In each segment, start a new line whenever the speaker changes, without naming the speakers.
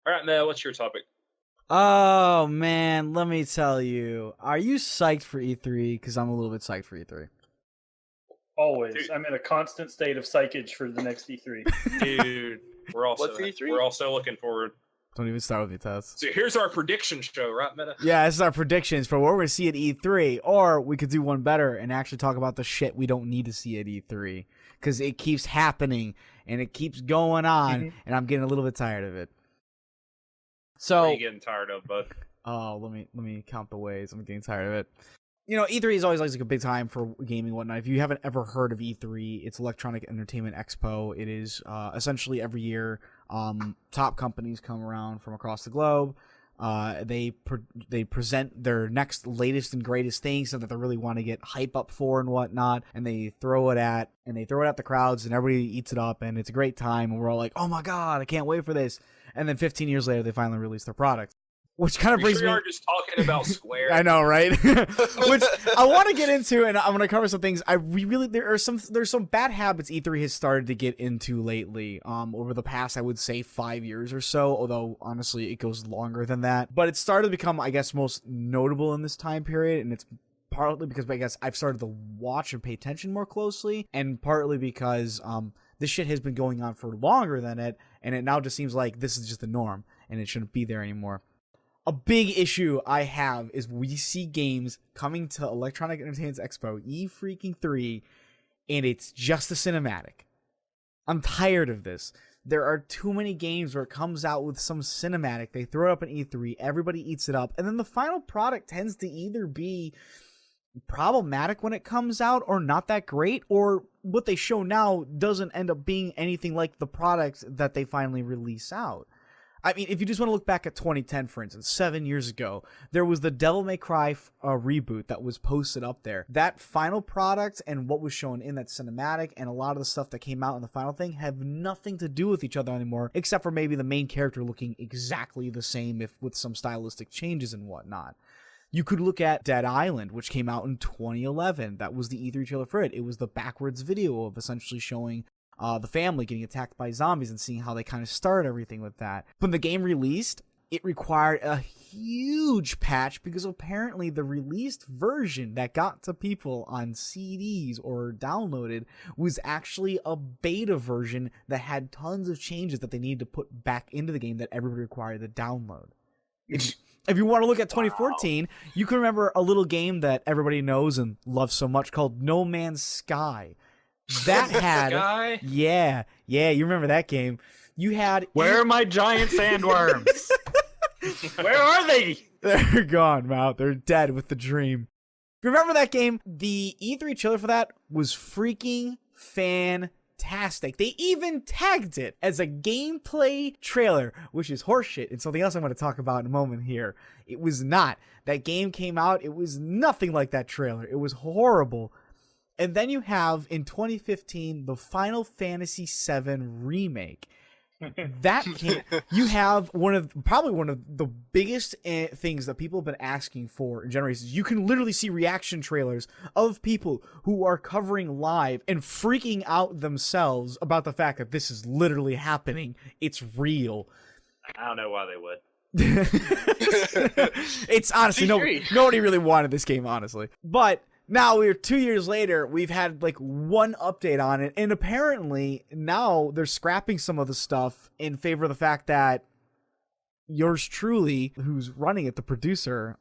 All right, Mel, what's your topic?
Oh man, let me tell you. Are you psyched for E3? Because I'm a little bit psyched for E3.
Always.
Dude.
I'm in a constant state of psychage for the next E3.
Dude, we're also
What's E3?
we're also looking forward.
Don't even start with me, Tess.
So here's our prediction show, right, Meta?
Yeah, this is our predictions for what we're going to see at E3. Or we could do one better and actually talk about the shit we don't need to see at E3. Because it keeps happening and it keeps going on, and I'm getting a little bit tired of it. So,
What are you getting tired of, bud?
oh, let me count the ways I'm getting tired of it. You know, E3 is always like a big time for gaming and whatnot. If you haven't ever heard of E3, it's Electronic Entertainment Expo. It is essentially every year top companies come around from across the globe. They present their next latest and greatest things that they really want to get hype up for and whatnot, and they throw it at the crowds, and everybody eats it up, and it's a great time, and we're all like, oh my god, I can't wait for this. And then 15 years later, they finally release their product. Which kind of brings me.
You are just talking about Square.
I know, right? Which I want to get into, and I'm going to cover some things. There's some bad habits E3 has started to get into lately. Over the past, I would say 5 years or so. Although honestly, it goes longer than that. But it started to become, I guess, most notable in this time period, and it's partly because I guess I've started to watch and pay attention more closely, and partly because this shit has been going on for longer than it, and it now just seems like this is just the norm, and it shouldn't be there anymore. A big issue I have is we see games coming to Electronic Entertainment Expo E3, and it's just a cinematic. I'm tired of this. There are too many games where it comes out with some cinematic, they throw it up in E3, everybody eats it up, and then the final product tends to either be problematic when it comes out or not that great, or what they show now doesn't end up being anything like the product that they finally release out. I mean, if you just want to look back at 2010, for instance, 7 years ago, there was the Devil May Cry reboot that was posted up there. That final product and what was shown in that cinematic and a lot of the stuff that came out in the final thing have nothing to do with each other anymore, except for maybe the main character looking exactly the same, if with some stylistic changes and whatnot. You could look at Dead Island, which came out in 2011. That was the E3 trailer for it. It was the backwards video of essentially showing the family getting attacked by zombies and seeing how they kind of started everything with that. When the game released, it required a huge patch because apparently the released version that got to people on CDs or downloaded was actually a beta version that had tons of changes that they needed to put back into the game that everybody required to download. If you want to look at 2014, you can remember a little game that everybody knows and loves so much called No Man's Sky. That had, yeah, you remember that game. You had.
Where are my giant sandworms? Where are they?
They're gone, Mal. They're dead with the dream. Remember that game? The E3 trailer for that was freaking fantastic. They even tagged it as a gameplay trailer, which is horseshit, and something else I'm going to talk about in a moment here. It was not. That game came out. It was nothing like that trailer. It was horrible. And then you have, in 2015, the Final Fantasy VII Remake. That came, you have probably one of the biggest things that people have been asking for in generations. You can literally see reaction trailers of people who are covering live and freaking out themselves about the fact that this is literally happening. It's real.
I don't know why they would.
It's honestly, nobody really wanted this game, honestly. But now we're 2 years later, we've had like one update on it, and apparently now they're scrapping some of the stuff in favor of the fact that yours truly, who's running it, the producer,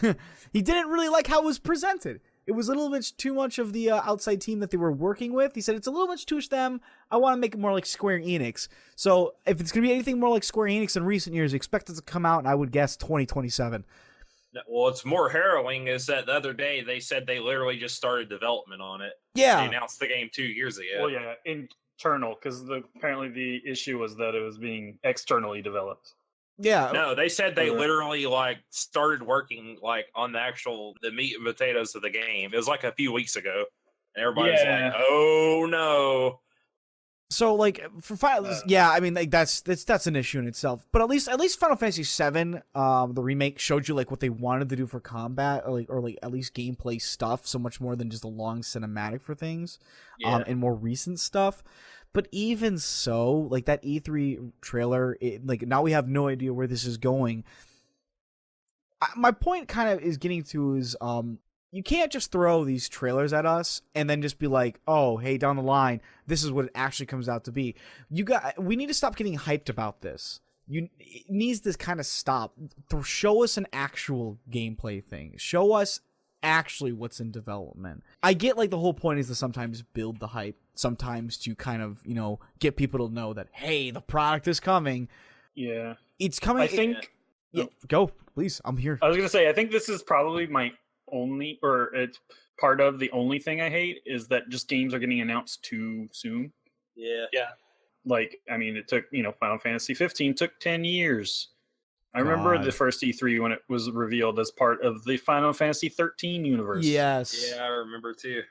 he didn't really like how it was presented. It was a little bit too much of the outside team that they were working with. He said, it's a little much too much them. I want to make it more like Square Enix. So if it's going to be anything more like Square Enix in recent years, expect it to come out, and I would guess 2027.
Well, it's more harrowing is that the other day they said they literally just started development on it.
Yeah.
They announced the game 2 years ago.
Well, yeah, internal, because apparently the issue was that it was being externally developed.
Yeah.
No, they said they literally like started working like on the meat and potatoes of the game. It was like a few weeks ago. And everybody's like, oh no.
So like for Final, I mean like that's an issue in itself. But at least Final Fantasy VII, the remake showed you like what they wanted to do for combat, or at least gameplay stuff. So much more than just a long cinematic for things, and more recent stuff. But even so, like that E3 trailer, like now we have no idea where this is going. My point kind of is getting to is you can't just throw these trailers at us and then just be like, oh, hey, down the line, this is what it actually comes out to be. We need to stop getting hyped about this. It needs to kind of stop. Show us an actual gameplay thing. Show us actually what's in development. I get like the whole point is to sometimes build the hype, sometimes to kind of, get people to know that, hey, the product is coming.
Yeah.
It's coming.
I think...
Yeah, go, please. I'm here.
I was going to say, I think this is probably my only, or it's part of the only thing I hate is that just games are getting announced too soon.
Yeah.
Like, I mean, it took, Final Fantasy 15 took 10 years. I remember the first E3 when it was revealed as part of the Final Fantasy 13 universe.
Yes.
Yeah, I remember too.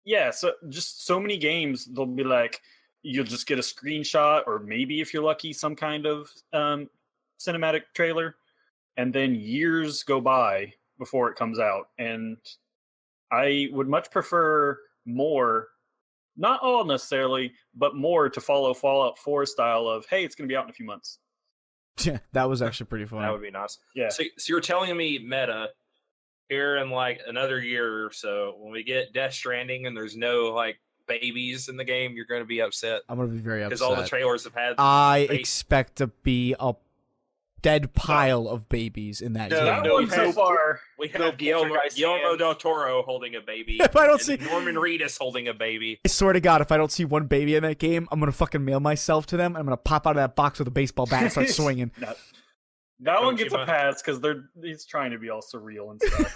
Yeah, so just so many games, they'll be like, you'll just get a screenshot, or maybe if you're lucky, some kind of cinematic trailer, and then years go by before it comes out. And I would much prefer more, not all necessarily, but more to follow Fallout 4 style of, hey, it's going to be out in a few months.
Yeah, that was actually pretty fun.
That would be nice.
Yeah.
So you're telling me Meta here in like another year or so, when we get Death Stranding and there's no like babies in the game, you're going to be upset.
I'm going to be very upset.
Because all the trailers have had.
I expect to be a dead pile of babies in that game.
So far,
we have Guillermo del Toro holding a baby.
If I don't see
Norman Reedus holding a baby.
I swear to God, if I don't see one baby in that game, I'm gonna fucking mail myself to them. And I'm gonna pop out of that box with a baseball bat and start swinging.
That one gets a pass because he's trying to be all surreal and stuff.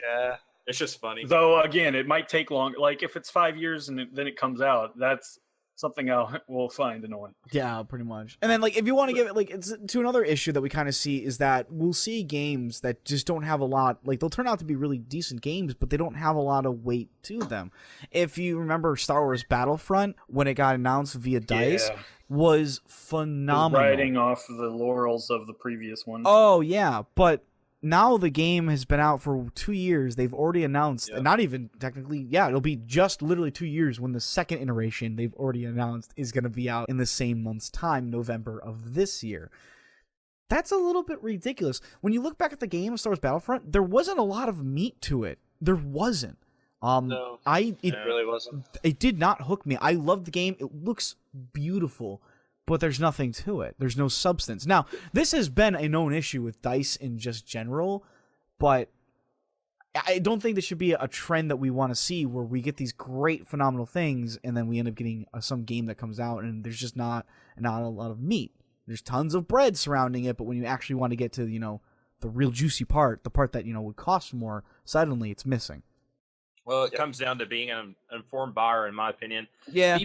Yeah, it's just funny.
Though again, it might take longer. Like if it's 5 years and then it comes out, that's something we'll find annoying.
Yeah, pretty much. And then, like, if you want to give it, like, it's to another issue that we kind of see is that we'll see games that just don't have a lot, like, they'll turn out to be really decent games, but they don't have a lot of weight to them. If you remember Star Wars Battlefront, when it got announced via DICE, was phenomenal.
Riding off the laurels of the previous one.
Oh, yeah, but now the game has been out for 2 years. They've already announced, and not even technically, it'll be just literally 2 years when the second iteration they've already announced is going to be out in the same month's time, November of this year. That's a little bit ridiculous. When you look back at the game of Star Wars Battlefront, there wasn't a lot of meat to it. There wasn't.
No, it really wasn't.
It did not hook me. I loved the game. It looks beautiful. But there's nothing to it. There's no substance. Now, this has been a known issue with DICE in just general, but I don't think this should be a trend that we want to see where we get these great, phenomenal things, and then we end up getting some game that comes out, and there's just not a lot of meat. There's tons of bread surrounding it, but when you actually want to get to, the real juicy part, the part that, would cost more, suddenly it's missing.
Well, it comes down to being an informed buyer, in my opinion.
Yeah.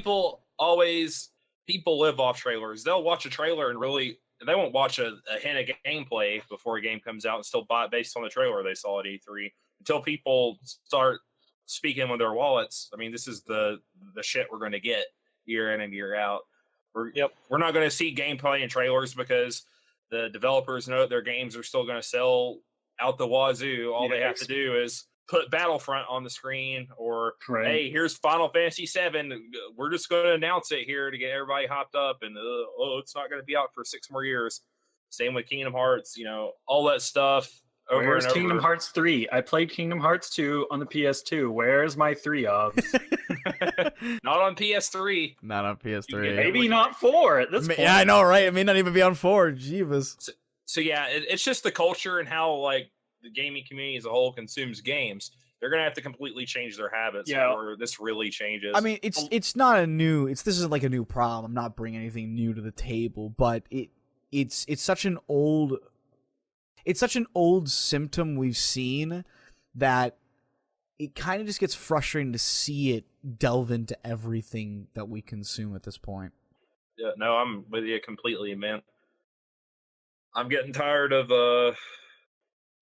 People live off trailers. They'll watch a trailer and they won't watch a hint of gameplay before a game comes out and still buy it based on the trailer they saw at E3 until people start speaking with their wallets. I mean, this is the shit we're going to get year in and year out. We're not going to see gameplay in trailers because the developers know that their games are still going to sell out the wazoo. All they have to do is put Battlefront on the screen, or hey, here's Final Fantasy VII. We're just going to announce it here to get everybody hopped up, and it's not going to be out for 6 more years. Same with Kingdom Hearts, all that stuff.
Where's Kingdom Hearts 3? I played Kingdom Hearts 2 on the PS2. Where's my 3 obs?
Not on PS3.
Not on PS3.
Maybe not 4 at this point.
Yeah, I know, right? It may not even be on 4. Jeebus.
So yeah, it's just the culture and how, like, the gaming community as a whole consumes games. They're gonna have to completely change their habits before this really changes.
I mean, it's not a new. This isn't like a new problem. I'm not bringing anything new to the table, but it's such an old. It's such an old symptom we've seen that it kind of just gets frustrating to see it delve into everything that we consume at this point.
Yeah, no, I'm with you completely, man. I'm getting tired of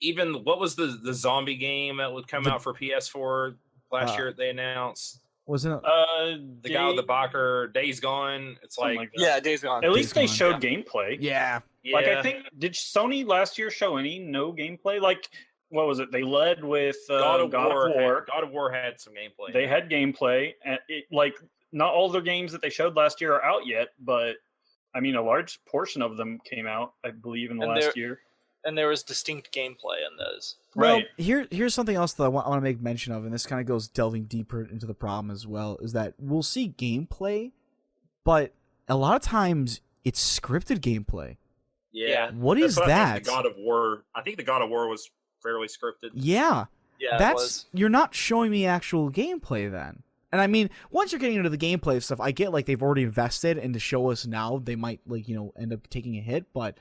even what was the zombie game that would come out for PS4 last year? They announced,
wasn't
it the guy with the Bacher, Days Gone? It's like
Days Gone.
At least they showed gameplay.
Yeah.
Like I think, did Sony last year show no gameplay? Like, what was it? They led with
God of War. God of War had some gameplay.
They had gameplay, and not all their games that they showed last year are out yet, but I mean, a large portion of them came out, I believe, in the last year.
And there was distinct gameplay in those.
Well, here's something else that I want to make mention of, and this kind of goes delving deeper into the problem as well, is that we'll see gameplay, but a lot of times it's scripted gameplay.
Yeah.
What is that?
I think the God of War was fairly scripted.
Yeah.
Yeah, it was.
You're not showing me actual gameplay then. And I mean, once you're getting into the gameplay stuff, I get like they've already invested, and to show us now, they might end up taking a hit, but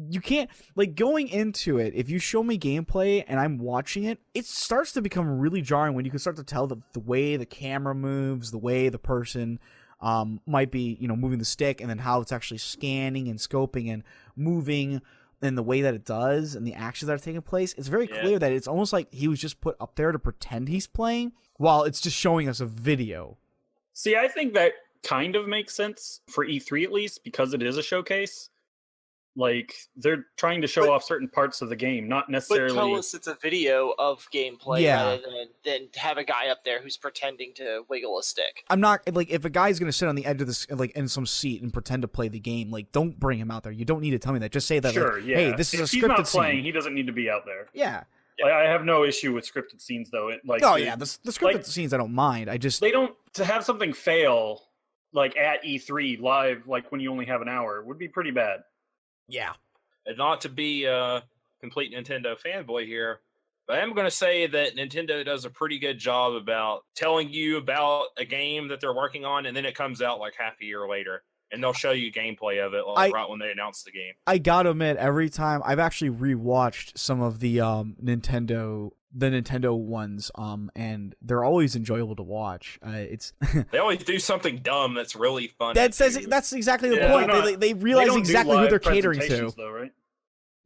you can't, going into it, if you show me gameplay and I'm watching it, it starts to become really jarring when you can start to tell the way the camera moves, the way the person might be, moving the stick, and then how it's actually scanning and scoping and moving in the way that it does, and the actions that are taking place. It's very clear that it's almost like he was just put up there to pretend he's playing, while it's just showing us a video.
See, I think that kind of makes sense for E3 at least, because it is a showcase. Like, they're trying to show off certain parts of the game, not necessarily...
But tell us it's a video of gameplay rather than have a guy up there who's pretending to wiggle a stick.
I'm not, if a guy's going to sit on the edge of this, in some seat and pretend to play the game, don't bring him out there. You don't need to tell me that. Just say that, hey, this is a scripted scene. If he's not playing,
he doesn't need to be out there.
Yeah.
I have no issue with scripted scenes, though. The
scripted scenes I don't mind.
They don't... To have something fail, at E3 live, when you only have an hour, would be pretty bad.
Yeah.
And not to be a complete Nintendo fanboy here, but I am going to say that Nintendo does a pretty good job about telling you about a game that they're working on, and then it comes out half a year later, and they'll show you gameplay of it right when they announce the game. I gotta admit, every time I've actually rewatched some of the Nintendo ones, and they're always enjoyable to watch. They always do something dumb that's really fun. That's exactly the point. They realize exactly who they're catering to. Though, right?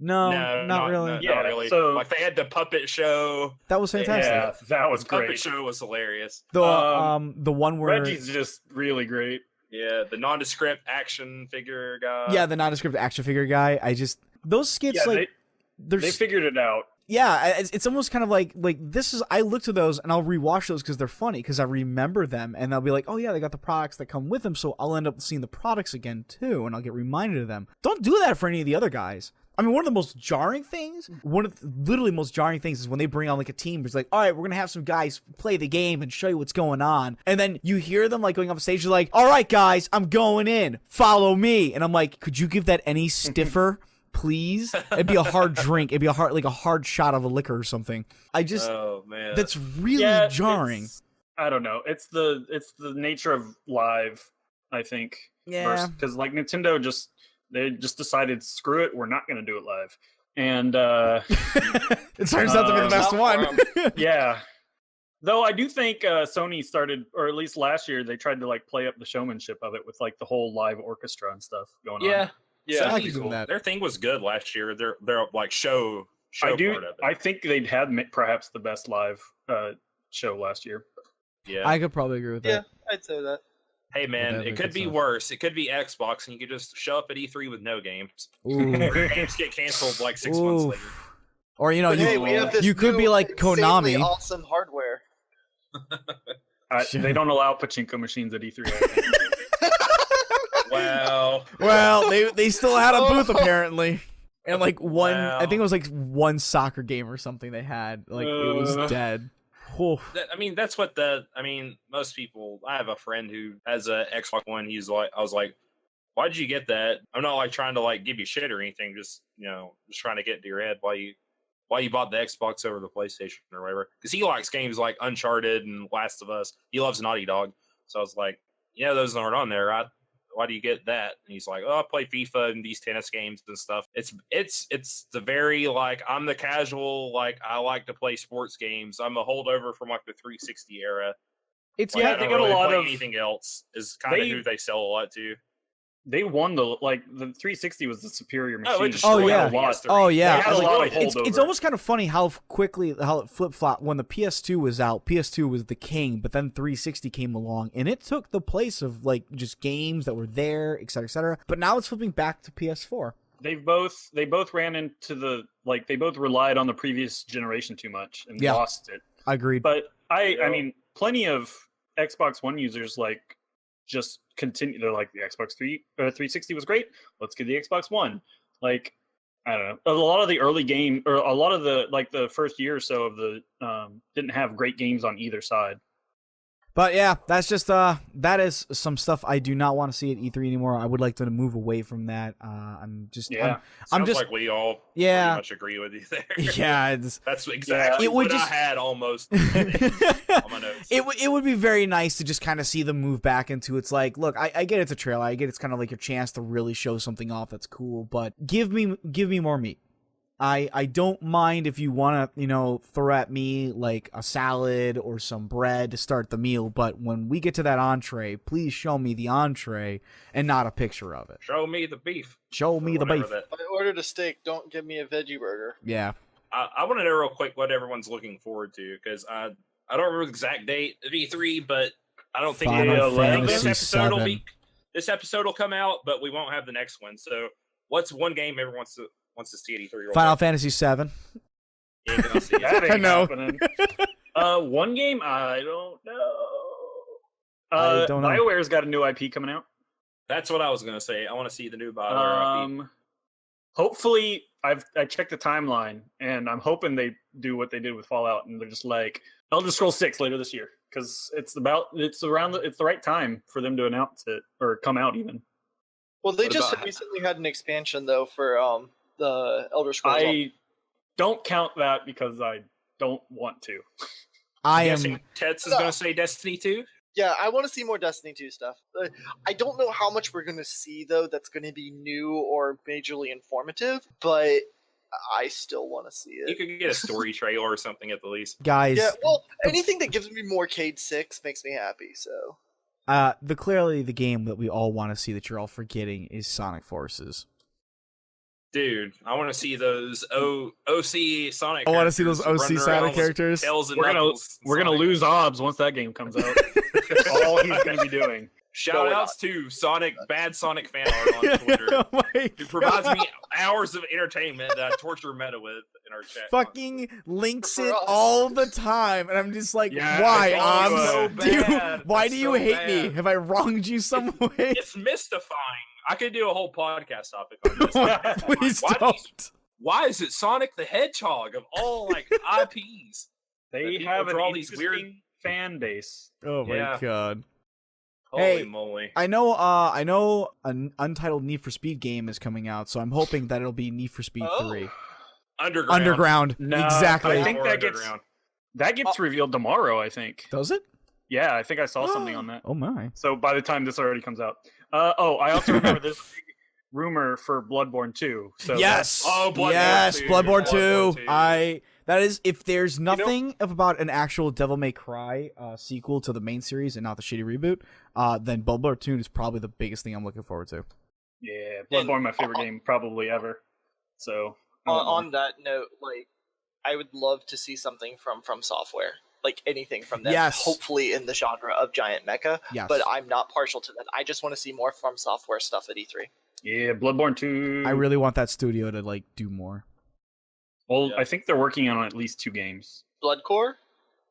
No, not really. Not really. So they had the puppet show. That was fantastic. Yeah, that was great. The puppet show was hilarious. The one where Reggie's just really great. Yeah, the nondescript action figure guy. Yeah, the nondescript action figure guy. Those skits they figured it out. Yeah, it's almost kind of like this is. I look to those and I'll rewatch those because they're funny, because I remember them, and I'll be like, oh yeah, they got the products that come with them, so I'll end up seeing the products again too, and I'll get reminded of them. Don't do that for any of the other guys. I mean, one of the most jarring things, is when they bring on a team. It's like, all right, we're gonna have some guys play the game and show you what's going on, and then you hear them going off stage, you're like, all right, guys, I'm going in, follow me, and I'm like, could you give that any stiffer? Please, it'd be a hard drink. It'd be a hard shot of a liquor or something. Oh man, that's really jarring. I don't know. It's the nature of live, I think. Yeah, because Nintendo they just decided, screw it, we're not going to do it live, and it turns out to be the best one. Yeah, though I do think Sony started, or at least last year, they tried to play up the showmanship of it with the whole live orchestra and stuff going on. Yeah, I cool. Their thing was good last year. Their show part of it. I think they'd had perhaps the best live show last year. Yeah, I could probably agree with that.
Yeah, I'd say that.
Hey man, it could be worse. It could be Xbox, and you could just show up at E3 with no games. Your games get canceled 6 months later.
Or you could be like Konami.
Awesome hardware.
They don't allow pachinko machines at E3.
Well, they still had a booth apparently, and one. I think it was one soccer game or something they had. It was dead.
That's what most people. I have a friend who has a Xbox One. I was like, why did you get that? I'm not trying to give you shit or anything. Just just trying to get into your head why you bought the Xbox over the PlayStation or whatever. Because he likes games like Uncharted and Last of Us. He loves Naughty Dog. So I was like, those aren't on there, right? Why do you get that? And he's like, oh, I play FIFA and these tennis games and stuff. It's the very I'm the casual, I like to play sports games. I'm a holdover from the 360 era.
I think
a lot of anything else is kind of who they sell a lot to. They won the 360 was the superior machine.
Oh yeah.
They had a lot of holdover.
It's almost kind of funny how it flip-flopped. When the PS2 was out, PS2 was the king, but then 360 came along and it took the place of just games that were there, et cetera, but now it's flipping back to PS4.
They both ran into they both relied on the previous generation too much and lost it.
Agreed.
But I mean, plenty of Xbox One users like just continue. They're like, the Xbox 360 was great. Let's get the Xbox One. Like, I don't know. A lot of the early game, or a lot of the first year or so of the didn't have great games on either side.
But yeah, that's just that is some stuff I do not want to see at E3 anymore. I would like to move away from that. I'm just
Sounds like we all pretty much agree with you there.
Yeah,
that's exactly what I had almost on my notes.
It would be very nice to just kind of see them move back into, it's like, look, I get it's a trailer, I get it's kind of like your chance to really show something off that's cool, but give me more meat. I don't mind if you want to, throw at me like a salad or some bread to start the meal, but when we get to that entree, please show me the entree and not a picture of it.
Show me the beef.
Show me the beef.
I ordered a steak. Don't give me a veggie burger.
Yeah.
I want to know real quick what everyone's looking forward to, because I don't remember the exact date of E3, but I don't think this episode will come out, but we won't have the next one. So what's one game everyone wants to see at E3?
Final Fantasy 7.
Yeah,
that ain't
I know.
happening. One game, I don't know.
I don't know.
BioWare's got a new IP coming out.
That's what I was gonna say. I want to see the new BioWare IP.
Hopefully, I checked the timeline, and I'm hoping they do what they did with Fallout, and they're just like Elder Scrolls 6 later this year, because it's the right time for them to announce it or come out even.
Well, they just recently had an expansion though for the Elder Scrolls.
I don't count that because I don't want to.
I'm guessing Tets is going to say Destiny 2?
Yeah, I want to see more Destiny 2 stuff. I don't know how much we're going to see, though, that's going to be new or majorly informative, but I still want to see it.
You could get a story trailer or something at the least.
Guys.
Yeah, well, anything that gives me more Cade 6 makes me happy, so.
Clearly the game that we all want to see that you're all forgetting is Sonic Forces.
Dude, I want to see those OC Sonic.
I want to see those OC Sonic characters.
We're gonna lose OBS once that game comes out. That's all he's gonna be doing.
Shout outs to bad Sonic fan art on Twitter, who provides me hours of entertainment that I torture Meta with in our chat.
Fucking links it all the time, and I'm just like, why? Why do you hate me? Have I wronged you some way?
It's mystifying. I could do a whole podcast topic on this.
Please don't.
Why is it Sonic the Hedgehog of all IPs?
They have all these weird fan base.
Oh my god.
Holy moly.
I know an untitled Need for Speed game is coming out, so I'm hoping that it'll be Need for Speed 3. Underground.
No,
exactly.
I think that gets revealed tomorrow, I think.
Does it?
Yeah, I think I saw something on that.
Oh my.
So by the time this already comes out. I also remember this big rumor for Bloodborne 2. So
yes.
Bloodborne
2. That is, if there's nothing about an actual Devil May Cry sequel to the main series and not the shitty reboot, then Bloodborne 2 is probably the biggest thing I'm looking forward to.
Yeah, Bloodborne, my favorite game probably ever. So
on that note, I would love to see something from Software. Anything from them, hopefully in the genre of giant mecha.
Yes.
But I'm not partial to that. I just want to see more from Software stuff at E3.
Yeah, Bloodborne 2.
I really want that studio to do more.
Well, I think they're working on at least 2 games.
Bloodcore?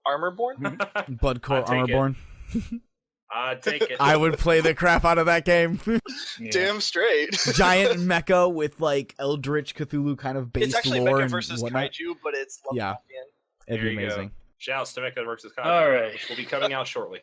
Armorborn?
Bloodcore Armorborn.
I'd take it.
I would play the crap out of that game.
Damn straight.
Giant mecha with Eldritch Cthulhu kind of based
lore. It's actually
lore
mecha versus kaiju, but it's Lovecraftian.
It'd be amazing.
Shouts to Mecha vs. Kaiju.
All right.
Which will be coming out shortly.